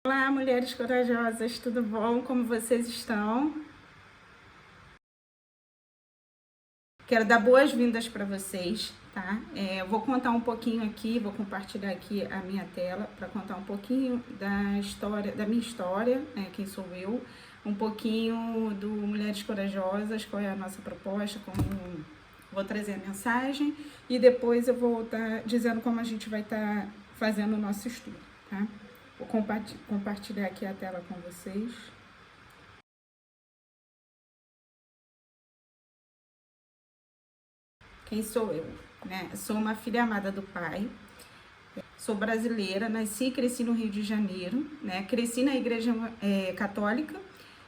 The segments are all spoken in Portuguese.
Olá, mulheres corajosas, tudo bom? Como vocês estão? Quero dar boas-vindas para vocês, tá? Eu vou contar um pouquinho aqui, vou compartilhar aqui a minha tela para contar um pouquinho da história, da minha história, né? Quem sou eu, um pouquinho do Mulheres Corajosas, qual é a nossa proposta, como vou trazer a mensagem e depois eu vou estar dizendo como a gente vai estar fazendo o nosso estudo, tá? Vou compartilhar aqui a tela com vocês. Quem sou eu? Né? Sou uma filha amada do Pai, sou brasileira, nasci e cresci no Rio de Janeiro, né? Cresci na igreja católica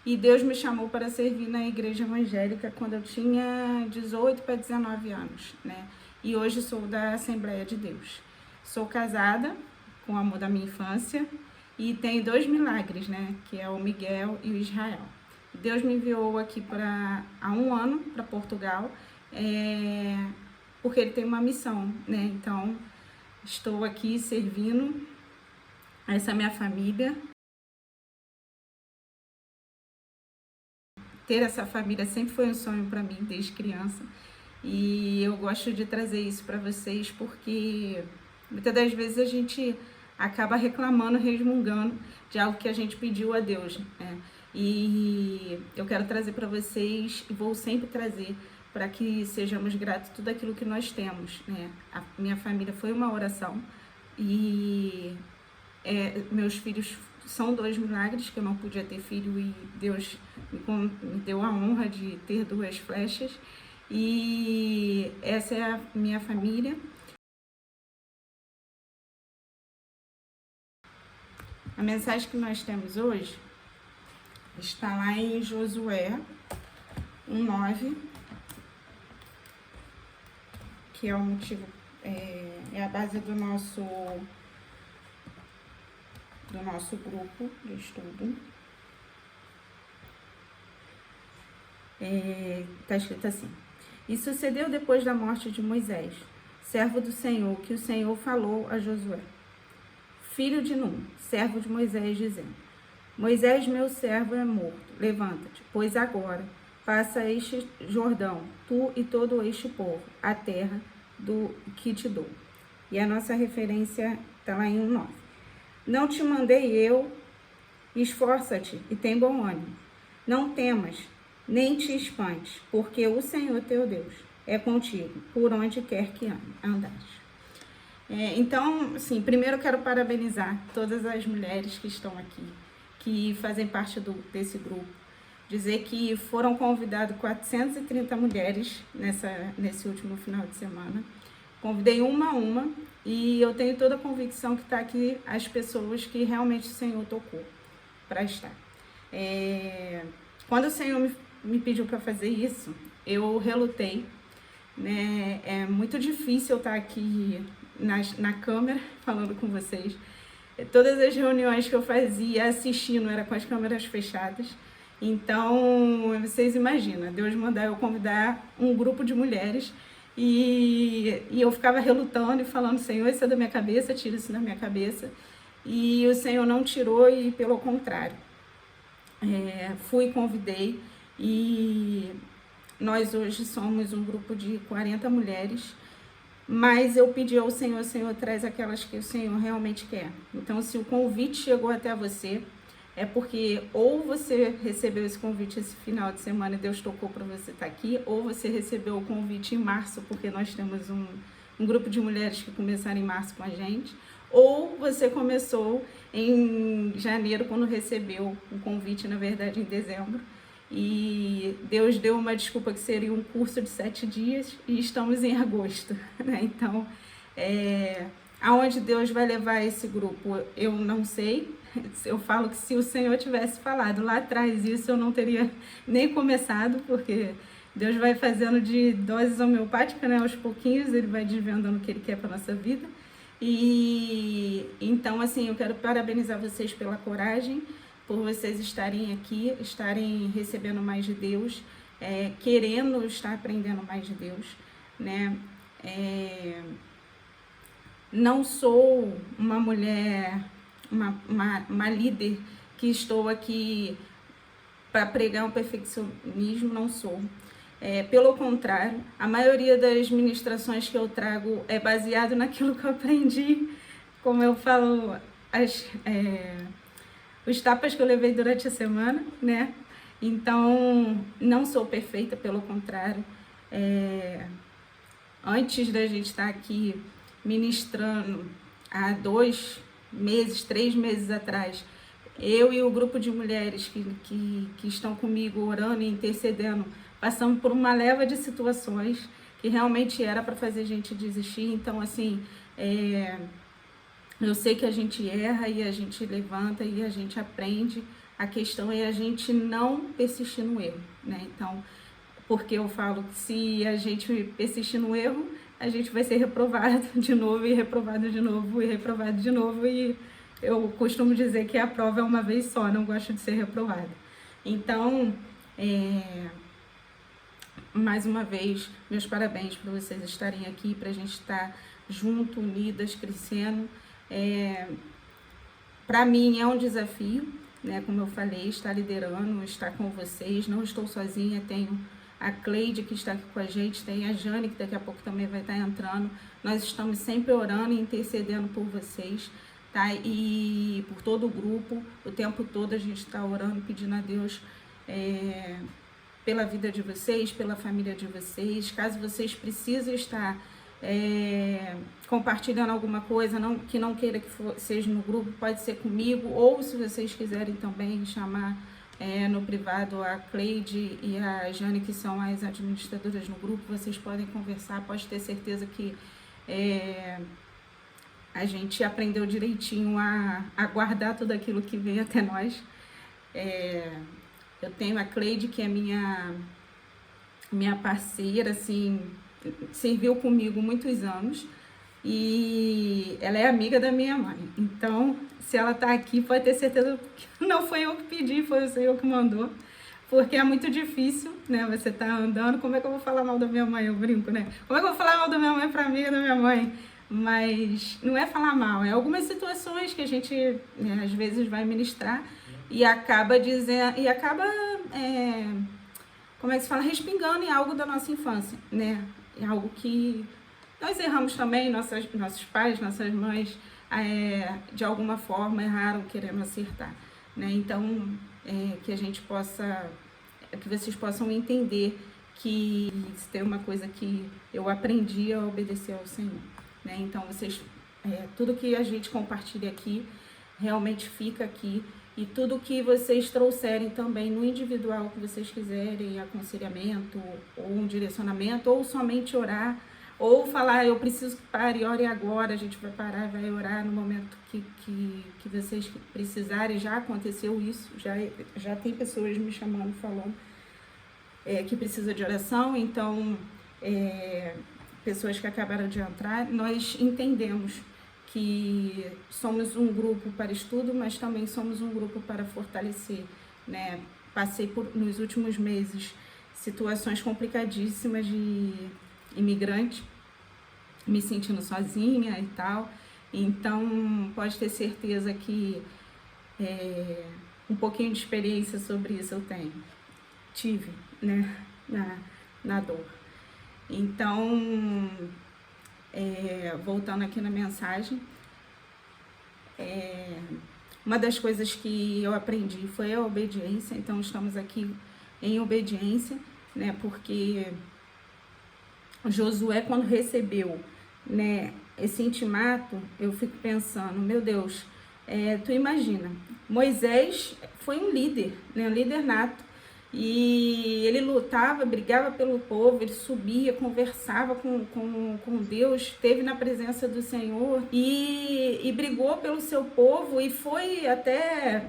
e Deus me chamou para servir na igreja evangélica quando eu tinha 18 para 19 anos, né? E hoje sou da Assembleia de Deus. Sou casada com o amor da minha infância e tenho 2 milagres, né? Que é o Miguel e o Israel. Deus me enviou aqui há um ano para Portugal, porque ele tem uma missão, né? Então, estou aqui servindo essa minha família. Ter essa família sempre foi um sonho para mim desde criança. E eu gosto de trazer isso para vocês porque muitas das vezes a gente acaba reclamando, resmungando de algo que a gente pediu a Deus, né? E eu quero trazer para vocês e vou sempre trazer para que sejamos gratos tudo aquilo que nós temos, né? A minha família foi uma oração e meus filhos são 2 milagres, que eu não podia ter filho e Deus me deu a honra de ter 2 flechas. E essa é a minha família. A mensagem que nós temos hoje está lá em Josué 1:9, que é o motivo, é a base do nosso grupo de estudo. Está escrito assim: E sucedeu depois da morte de Moisés, servo do Senhor, que o Senhor falou a Josué, filho de Num, servo de Moisés, dizendo: Moisés, meu servo, é morto. Levanta-te, pois agora passa este Jordão, tu e todo este povo, a terra do que te dou. E a nossa referência está lá em 1:9. Não te mandei eu, esforça-te e tem bom ânimo. Não temas, nem te espantes, porque o Senhor teu Deus é contigo, por onde quer que andares. Então, assim, primeiro eu quero parabenizar todas as mulheres que estão aqui, que fazem parte desse grupo. Dizer que foram convidadas 430 mulheres nesse último final de semana. Convidei uma a uma e eu tenho toda a convicção que está aqui as pessoas que realmente o Senhor tocou para estar. Quando o Senhor me pediu para fazer isso, eu relutei, né? É muito difícil eu estar aqui na câmera falando com vocês. Todas as reuniões que eu fazia assistindo era com as câmeras fechadas. Então, vocês imaginam, Deus mandar eu convidar um grupo de mulheres e eu ficava relutando e falando: Senhor, isso é da minha cabeça, tira isso da minha cabeça. E o Senhor não tirou e pelo contrário. Fui, convidei e nós hoje somos um grupo de 40 mulheres, mas eu pedi ao Senhor: Senhor, traz aquelas que o Senhor realmente quer. Então, se o convite chegou até você, é porque ou você recebeu esse convite esse final de semana e Deus tocou para você estar aqui, ou você recebeu o convite em março, porque nós temos um grupo de mulheres que começaram em março com a gente, ou você começou em janeiro, quando recebeu o convite, na verdade, em dezembro. E Deus deu uma desculpa que seria um curso de 7 dias e estamos em agosto, né? Então, aonde Deus vai levar esse grupo, eu não sei. Eu falo que se o Senhor tivesse falado lá atrás isso, eu não teria nem começado, porque Deus vai fazendo de doses homeopáticas, né? Aos pouquinhos Ele vai desvendando o que Ele quer para nossa vida. E então, assim, eu quero parabenizar vocês pela coragem, por vocês estarem aqui, estarem recebendo mais de Deus, querendo estar aprendendo mais de Deus, né? Não sou uma mulher uma líder que estou aqui para pregar um perfeccionismo, não sou. Pelo contrário, a maioria das ministrações que eu trago é baseado naquilo que eu aprendi, como eu falo, os tapas que eu levei durante a semana, né? Então, não sou perfeita, pelo contrário. Antes da gente estar aqui ministrando, há 2 meses, 3 meses atrás, eu e o grupo de mulheres que estão comigo orando e intercedendo, passamos por uma leva de situações que realmente era para fazer a gente desistir. Então, assim, eu sei que a gente erra e a gente levanta e a gente aprende. A questão é a gente não persistir no erro, né? Então, porque eu falo que se a gente persistir no erro, a gente vai ser reprovado de novo e reprovado de novo e reprovado de novo. E eu costumo dizer que a prova é uma vez só, não gosto de ser reprovada. Então, mais uma vez, meus parabéns por vocês estarem aqui, para a gente estar junto, unidas, crescendo. Para mim é um desafio, né? Como eu falei, estar liderando, estar com vocês. Não estou sozinha, tenho a Cleide que está aqui com a gente, tem a Jane que daqui a pouco também vai estar entrando. Nós estamos sempre orando e intercedendo por vocês, tá? E por todo o grupo, o tempo todo a gente está orando, pedindo a Deus pela vida de vocês, pela família de vocês. Caso vocês precisem estar compartilhando alguma coisa, que não queira que seja no grupo, pode ser comigo, ou se vocês quiserem também chamar no privado a Cleide e a Jane, que são as administradoras no grupo, vocês podem conversar. Pode ter certeza que a gente aprendeu direitinho a guardar tudo aquilo que vem até nós. Eu tenho a Cleide, que é minha parceira, assim, serviu comigo muitos anos, e ela é amiga da minha mãe. Então, se ela tá aqui, pode ter certeza que não foi eu que pedi, foi o Senhor que mandou, porque é muito difícil, né? Você tá andando, como é que eu vou falar mal da minha mãe? Eu brinco, né? Como é que eu vou falar mal da minha mãe pra amiga da minha mãe? Mas não é falar mal, é algumas situações que a gente, né, às vezes vai ministrar e acaba dizendo, como é que se fala? Respingando em algo da nossa infância, né? É algo que nós erramos também, nossos pais, nossas mães, de alguma forma erraram querendo acertar, né? Então, que a gente possa, que vocês possam entender que se tem uma coisa que eu aprendi a obedecer ao Senhor, né? Então, vocês, tudo que a gente compartilha aqui, realmente fica aqui. E tudo que vocês trouxerem também no individual, que vocês quiserem, aconselhamento, ou um direcionamento, ou somente orar, ou falar, eu preciso que pare, ore agora, a gente vai parar, vai orar no momento que vocês precisarem. Já aconteceu isso, já tem pessoas me chamando, falando que precisa de oração. Então, pessoas que acabaram de entrar, nós entendemos que somos um grupo para estudo, mas também somos um grupo para fortalecer, né? Passei nos últimos meses situações complicadíssimas de imigrante, me sentindo sozinha e tal. Então, pode ter certeza que um pouquinho de experiência sobre isso eu tive, né? Na dor. Então, voltando aqui na mensagem, uma das coisas que eu aprendi foi a obediência. Então, estamos aqui em obediência, né? Porque Josué, quando recebeu, né, esse intimato, eu fico pensando, meu Deus, tu imagina, Moisés foi um líder, né, um líder nato. E ele lutava, brigava pelo povo, ele subia, conversava com Deus, esteve na presença do Senhor e brigou pelo seu povo e foi até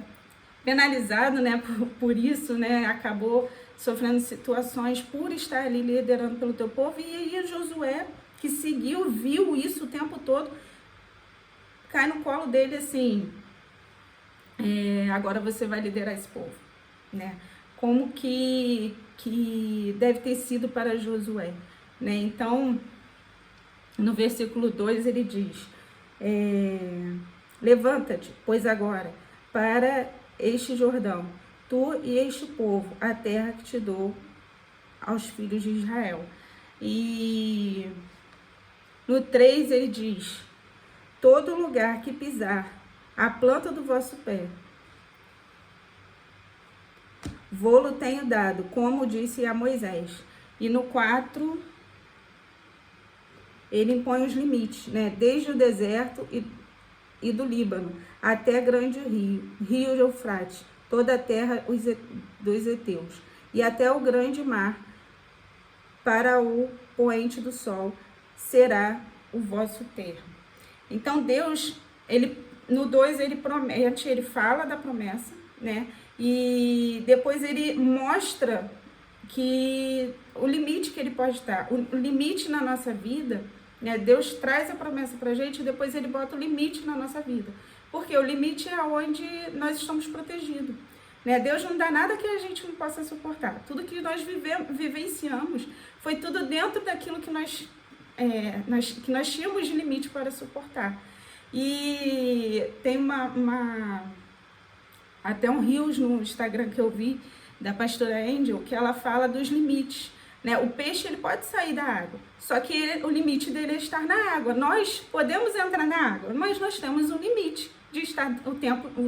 penalizado, né, por isso, né, acabou sofrendo situações por estar ali liderando pelo teu povo. E aí Josué, que seguiu, viu isso o tempo todo, cai no colo dele assim, agora você vai liderar esse povo, né? Como que deve ter sido para Josué, né? Então, no versículo 2 ele diz, Levanta-te, pois agora, para este Jordão, tu e este povo, a terra que te dou aos filhos de Israel. E no 3 ele diz: todo lugar que pisar a planta do vosso pé, vô-lo tenho dado, como disse a Moisés. E no 4 ele impõe os limites, né? Desde o deserto e do Líbano até grande rio de Eufrates, toda a terra dos heteus, e até o grande mar, para o poente do sol, será o vosso termo. Então Deus, no 2 ele promete, ele fala da promessa, né? E depois ele mostra que o limite que ele pode estar, o limite na nossa vida, né? Deus traz a promessa pra gente e depois ele bota o limite na nossa vida. Porque o limite é onde nós estamos protegidos. Né? Deus não dá nada que a gente não possa suportar. Tudo que nós vivenciamos foi tudo dentro daquilo que nós tínhamos de limite para suportar. E tem até um reels no Instagram que eu vi da pastora Angel, que ela fala dos limites. Né? O peixe ele pode sair da água, só que o limite dele é estar na água. Nós podemos entrar na água, mas nós temos um limite de estar o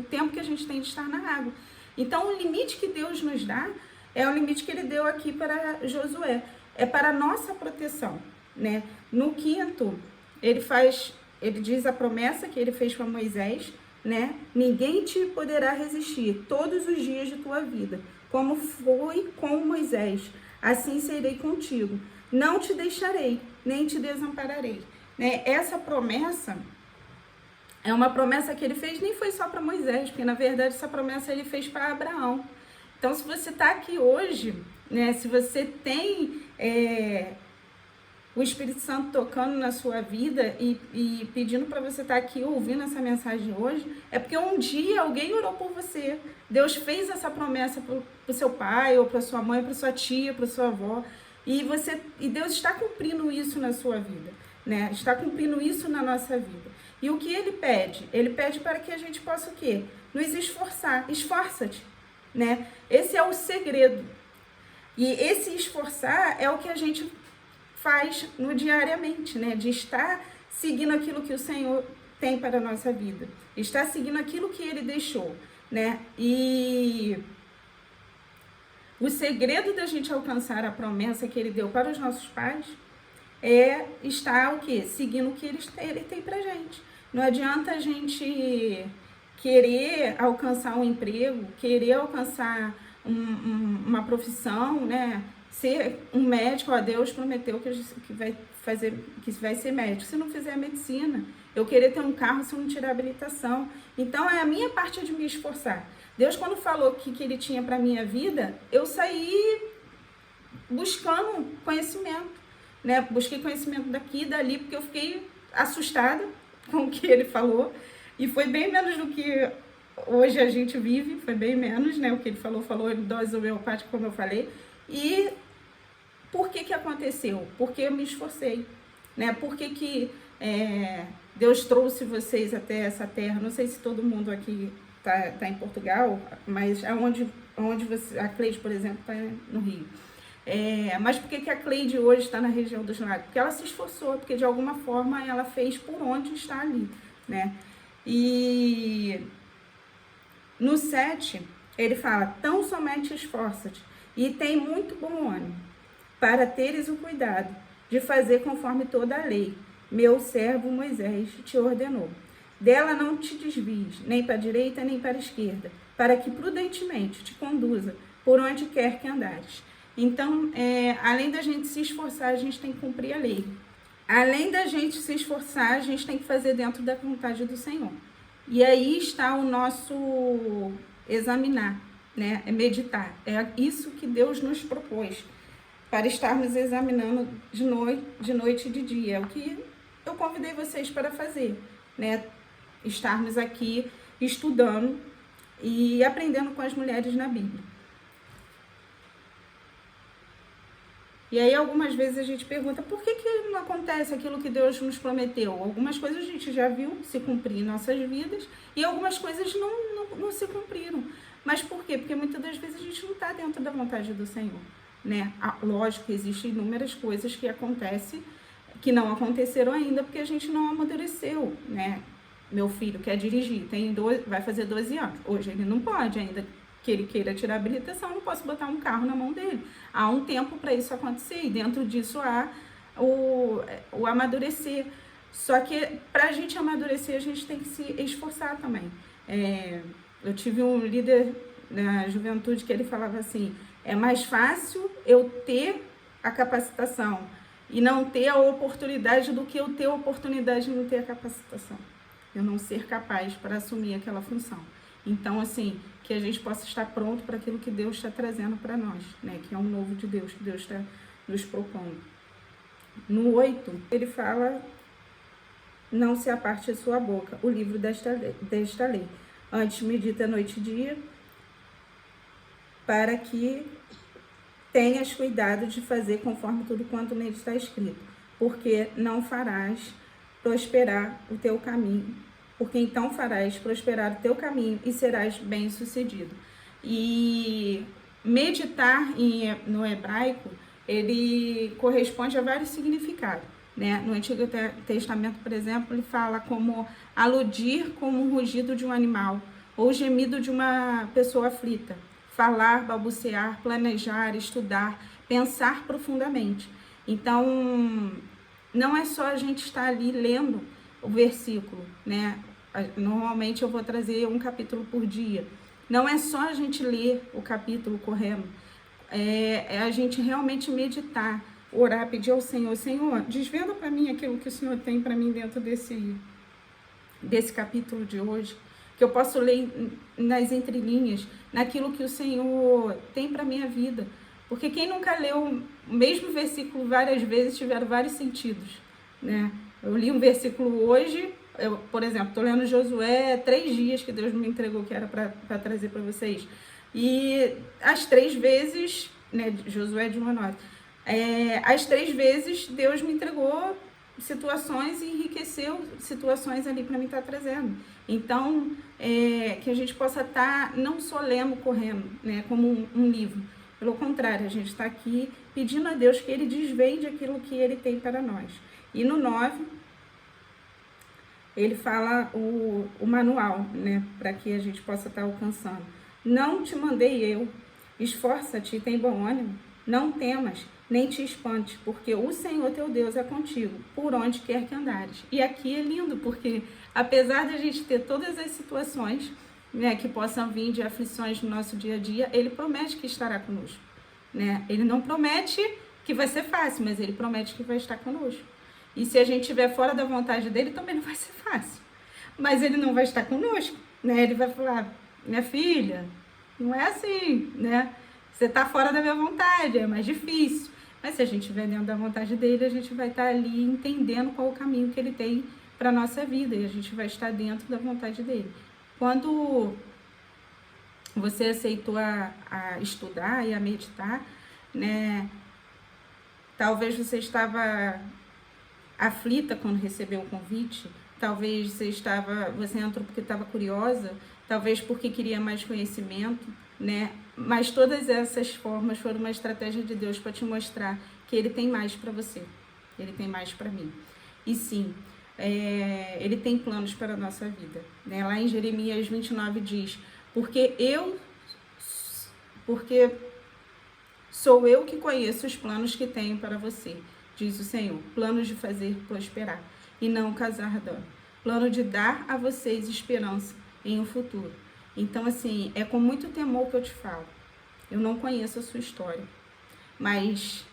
tempo que a gente tem de estar na água. Então, o limite que Deus nos dá é o limite que ele deu aqui para Josué. É para a nossa proteção, né? No 5, ele diz a promessa que ele fez para Moisés, né? Ninguém te poderá resistir todos os dias de tua vida, como foi com Moisés, assim serei contigo. Não te deixarei, nem te desampararei. Né? Essa promessa é uma promessa que ele fez, nem foi só para Moisés, porque na verdade essa promessa ele fez para Abraão. Então, se você está aqui hoje, né, se você tem o Espírito Santo tocando na sua vida e pedindo para você estar aqui ouvindo essa mensagem hoje, é porque um dia alguém orou por você. Deus fez essa promessa para o seu pai, ou para sua mãe, para sua tia, para sua avó, e Deus está cumprindo isso na sua vida, né? Está cumprindo isso na nossa vida. E o que ele pede? Ele pede para que a gente possa o quê? Nos esforçar. Esforça-te, né? Esse é o segredo. E esse esforçar é o que a gente faz no diariamente, né? De estar seguindo aquilo que o Senhor tem para a nossa vida. Estar seguindo aquilo que ele deixou, né? E o segredo da gente alcançar a promessa que ele deu para os nossos pais é estar o quê? Seguindo o que ele tem pra gente. Não adianta a gente querer alcançar um emprego, querer alcançar uma profissão, né? Ser um médico, ó, Deus prometeu que vai ser médico. Se não fizer medicina, eu querer ter um carro se não tirar habilitação. Então, é a minha parte de me esforçar. Deus, quando falou que ele tinha para minha vida, eu saí buscando conhecimento, né? Busquei conhecimento daqui e dali, porque eu fiquei assustada com o que ele falou. E foi bem menos do que hoje a gente vive, foi bem menos, né? O que ele falou em dose homeopática, como eu falei. E por que aconteceu? Porque eu me esforcei, né? Por que Deus trouxe vocês até essa terra? Não sei se todo mundo aqui tá em Portugal, mas aonde você, a Cleide, por exemplo, está no Rio. Mas por que a Cleide hoje está na região dos lagos? Porque ela se esforçou, porque de alguma forma ela fez por onde está ali, né? E no 7, ele fala: tão somente esforça-te e tem muito bom ânimo, para teres o cuidado de fazer conforme toda a lei, meu servo Moisés te ordenou. Dela não te desvies, nem para a direita, nem para a esquerda, para que prudentemente te conduza por onde quer que andares. Então, além da gente se esforçar, a gente tem que cumprir a lei. Além da gente se esforçar, a gente tem que fazer dentro da vontade do Senhor. E aí está o nosso examinar, né? É meditar. É isso que Deus nos propôs, para estarmos examinando de noite e de dia. É o que eu convidei vocês para fazer, né? Estarmos aqui estudando e aprendendo com as mulheres na Bíblia. E aí algumas vezes a gente pergunta por que não acontece aquilo que Deus nos prometeu? Algumas coisas a gente já viu se cumprir em nossas vidas e algumas coisas não se cumpriram. Mas por quê? Porque muitas das vezes a gente não está dentro da vontade do Senhor, né? Lógico que existem inúmeras coisas que acontecem, que não aconteceram ainda porque a gente não amadureceu, né? Meu filho quer dirigir, vai fazer 12 anos. Hoje ele não pode ainda, que ele queira tirar a habilitação, eu não posso botar um carro na mão dele. Há um tempo para isso acontecer e dentro disso há o amadurecer. Só que para a gente amadurecer, a gente tem que se esforçar também. Eu tive um líder na juventude que ele falava assim, é mais fácil eu ter a capacitação e não ter a oportunidade do que eu ter a oportunidade e não ter a capacitação. Eu não ser capaz para assumir aquela função. Então, assim, que a gente possa estar pronto para aquilo que Deus está trazendo para nós, né? Que é um novo de Deus, que Deus está nos propondo. No 8, ele fala, não se aparte a sua boca, o livro desta lei. Antes medita noite e dia, para que tenhas cuidado de fazer conforme tudo quanto nele está escrito, porque não farás prosperar o teu caminho, porque então farás prosperar o teu caminho e serás bem-sucedido. E meditar no hebraico, ele corresponde a vários significados, né? No Antigo Testamento, por exemplo, ele fala como aludir como um rugido de um animal ou gemido de uma pessoa aflita. Falar, balbuciar, planejar, estudar, pensar profundamente. Então, não é só a gente estar ali lendo o versículo, né? Normalmente eu vou trazer um capítulo por dia. Não é só a gente ler o capítulo correndo, é a gente realmente meditar, orar, pedir ao Senhor, Senhor, desvenda para mim aquilo que o Senhor tem para mim dentro desse capítulo de hoje, que eu posso ler nas entrelinhas, naquilo que o Senhor tem para minha vida. Porque quem nunca leu o mesmo versículo várias vezes tiveram vários sentidos, né? Eu li um versículo hoje, por exemplo, estou lendo Josué 3 dias que Deus me entregou, que era para trazer para vocês. E as 3 vezes, né, Josué de 1 a 9, as 3 vezes Deus me entregou situações e enriqueceu situações ali para mim estar trazendo. Então, que a gente possa estar não só lendo, correndo, né, como um livro. Pelo contrário, a gente está aqui pedindo a Deus que Ele desvende aquilo que Ele tem para nós. E no 9, ele fala o manual, né, para que a gente possa estar alcançando. Não te mandei eu, esforça-te e tem bom ânimo, não temas, nem te espantes, porque o Senhor teu Deus é contigo, por onde quer que andares. E aqui é lindo, porque apesar de a gente ter todas as situações, né, que possam vir de aflições no nosso dia a dia, Ele promete que estará conosco, né? Ele não promete que vai ser fácil, mas Ele promete que vai estar conosco. E se a gente estiver fora da vontade dEle, também não vai ser fácil. Mas Ele não vai estar conosco, né? Ele vai falar, minha filha, não é assim, né? Você está fora da minha vontade, é mais difícil. Mas se a gente estiver dentro da vontade dEle, a gente vai estar ali entendendo qual o caminho que Ele tem para a nossa vida. E a gente vai estar dentro da vontade dEle. Quando você aceitou a estudar e a meditar, né? Talvez você estava aflita quando recebeu o convite, talvez você entrou porque estava curiosa, talvez porque queria mais conhecimento, né? Mas todas essas formas foram uma estratégia de Deus para te mostrar que Ele tem mais para você, Ele tem mais para mim. E sim, Ele tem planos para a nossa vida, né? Lá em Jeremias 29 diz, porque sou eu que conheço os planos que tenho para você, diz o Senhor, planos de fazer prosperar e não causar dano, plano de dar a vocês esperança em um futuro. Então, assim, é com muito temor que eu te falo. Eu não conheço a sua história, mas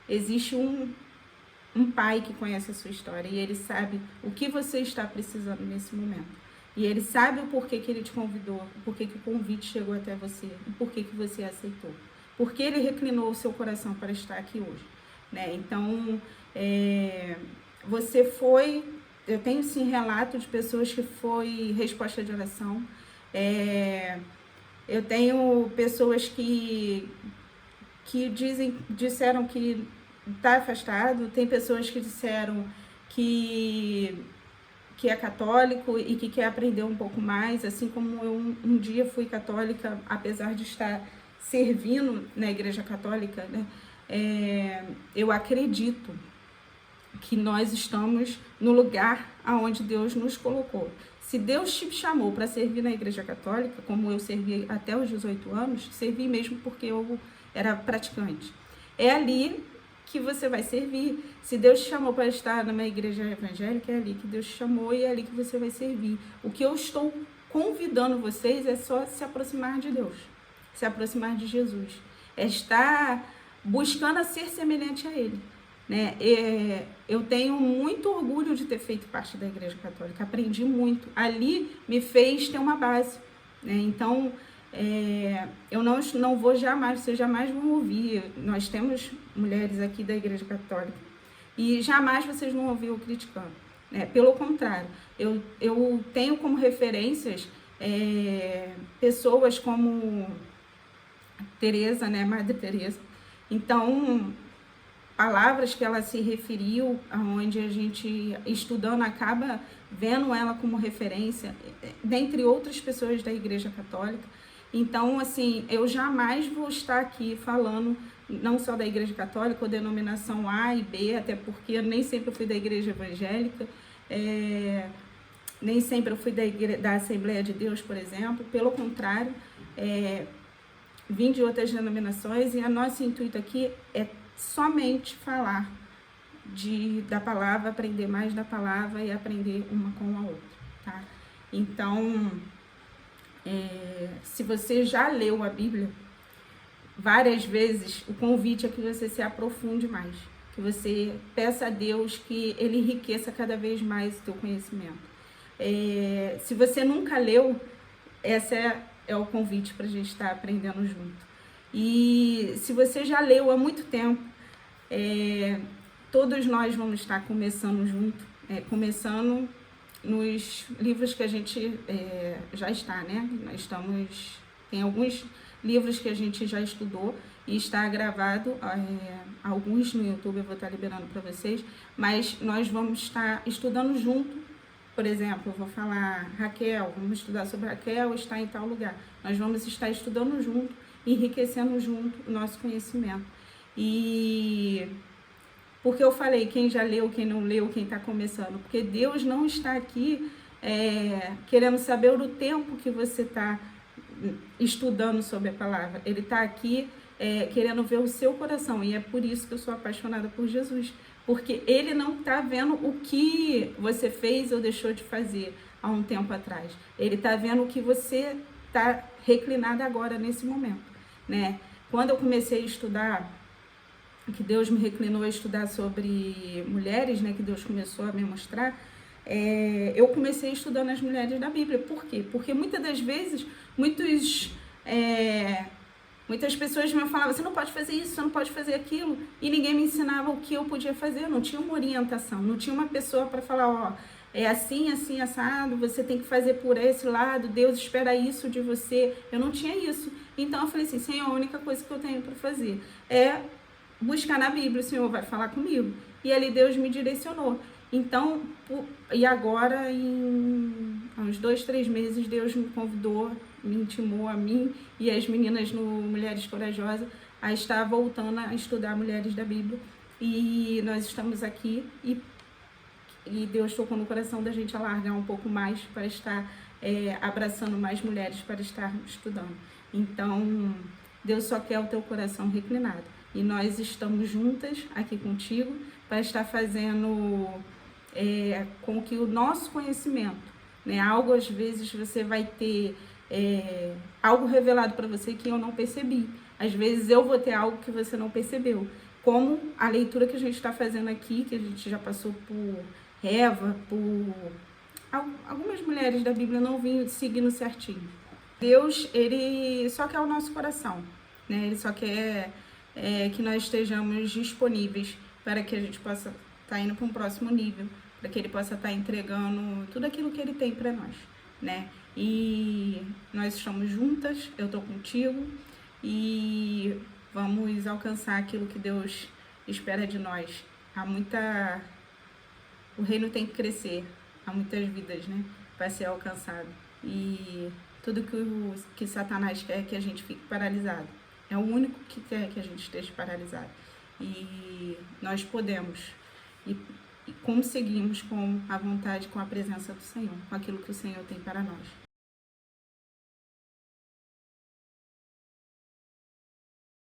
existe um pai que conhece a sua história e ele sabe o que você está precisando nesse momento. E ele sabe o porquê que ele te convidou, o porquê que o convite chegou até você, o porquê que você aceitou. Porque ele reclinou o seu coração para estar aqui hoje, né? Então, você foi... Eu tenho, sim, relato de pessoas que foi resposta de oração. Eu tenho pessoas que disseram que está afastado. Tem pessoas que disseram que é católico e que quer aprender um pouco mais, assim como eu um dia fui católica, apesar de estar servindo na Igreja Católica, né? Eu acredito que nós estamos no lugar aonde Deus nos colocou. Se Deus te chamou para servir na Igreja Católica, como eu servi até os 18 anos, servi mesmo porque eu era praticante. É ali que você vai servir. Se Deus te chamou para estar numa igreja evangélica, é ali que Deus te chamou e é ali que você vai servir. O que eu estou convidando vocês é só se aproximar de Deus, se aproximar de Jesus. É estar buscando a ser semelhante a Ele. Né? Eu tenho muito orgulho de ter feito parte da Igreja Católica, aprendi muito. Ali me fez ter uma base. Né? Então, eu não vou jamais, vocês jamais vão ouvir. Nós temos mulheres aqui da Igreja Católica e jamais vocês vão ouvir eu criticando. Né? Pelo contrário, eu tenho como referências pessoas como Teresa, né? Madre Teresa. Então, palavras que ela se referiu, onde a gente, estudando, acaba vendo ela como referência, dentre outras pessoas da Igreja Católica. Então, assim, eu jamais vou estar aqui falando não só da Igreja Católica, ou denominação A e B, até porque eu nem sempre fui da Igreja Evangélica, nem sempre eu fui da Assembleia de Deus, por exemplo. Pelo contrário, vim de outras denominações, e o nosso intuito aqui é somente falar da palavra, aprender mais da palavra e aprender uma com a outra, tá? Então, se você já leu a Bíblia várias vezes, o convite é que você se aprofunde mais, que você peça a Deus que Ele enriqueça cada vez mais o teu conhecimento. Se você nunca leu, essa é o convite para a gente estar aprendendo junto. E se você já leu há muito tempo, todos nós vamos estar começando junto, começando nos livros que a gente já está, né? Tem alguns livros que a gente já estudou e está gravado, alguns no YouTube eu vou estar liberando para vocês, mas nós vamos estar estudando junto. Por exemplo, eu vou falar Raquel, vamos estudar sobre Raquel, está em tal lugar. Nós vamos estar estudando junto, enriquecendo junto o nosso conhecimento. E porque eu falei, quem já leu, quem não leu, quem está começando, porque Deus não está aqui querendo saber o tempo que você está estudando sobre a palavra. Ele está aqui querendo ver o seu coração, e é por isso que eu sou apaixonada por Jesus, porque Ele não está vendo o que você fez ou deixou de fazer há um tempo atrás. Ele está vendo o que você está reclinado agora, nesse momento, né? Quando eu comecei a estudar, que Deus me reclinou a estudar sobre mulheres, né? Que Deus começou a me mostrar, eu comecei estudando as mulheres da Bíblia. Por quê? Porque muitas das vezes, muitas pessoas me falavam, você não pode fazer isso, você não pode fazer aquilo, e ninguém me ensinava o que eu podia fazer, não tinha uma orientação, não tinha uma pessoa para falar, ó, é assim, assim, assado, você tem que fazer por esse lado, Deus espera isso de você. Eu não tinha isso. Então eu falei assim, Senhor, a única coisa que eu tenho para fazer é buscar na Bíblia, o Senhor vai falar comigo. E ali Deus me direcionou. Então, e agora, há uns 2, 3 meses, Deus me convidou, me intimou a mim e as meninas no Mulheres Corajosas a estar voltando a estudar Mulheres da Bíblia. E nós estamos aqui e Deus tocou no coração da gente alargar um pouco mais para estar abraçando mais mulheres para estar estudando. Então, Deus só quer o teu coração reclinado. E nós estamos juntas aqui contigo para estar fazendo com que o nosso conhecimento, né, algo às vezes você vai ter algo revelado para você que eu não percebi. Às vezes eu vou ter algo que você não percebeu. Como a leitura que a gente está fazendo aqui, que a gente já passou por Eva, por algumas mulheres da Bíblia não vinham seguindo certinho. Deus, Ele só quer o nosso coração, né? Ele só quer que nós estejamos disponíveis para que a gente possa estar indo para um próximo nível, para que Ele possa estar entregando tudo aquilo que Ele tem para nós, né? E nós estamos juntas, eu estou contigo e vamos alcançar aquilo que Deus espera de nós. O reino tem que crescer, há muitas vidas, né, para ser alcançado. E tudo que Satanás quer é que a gente fique paralisado. É o único que quer que a gente esteja paralisado. E nós podemos e conseguimos com a vontade, com a presença do Senhor, com aquilo que o Senhor tem para nós.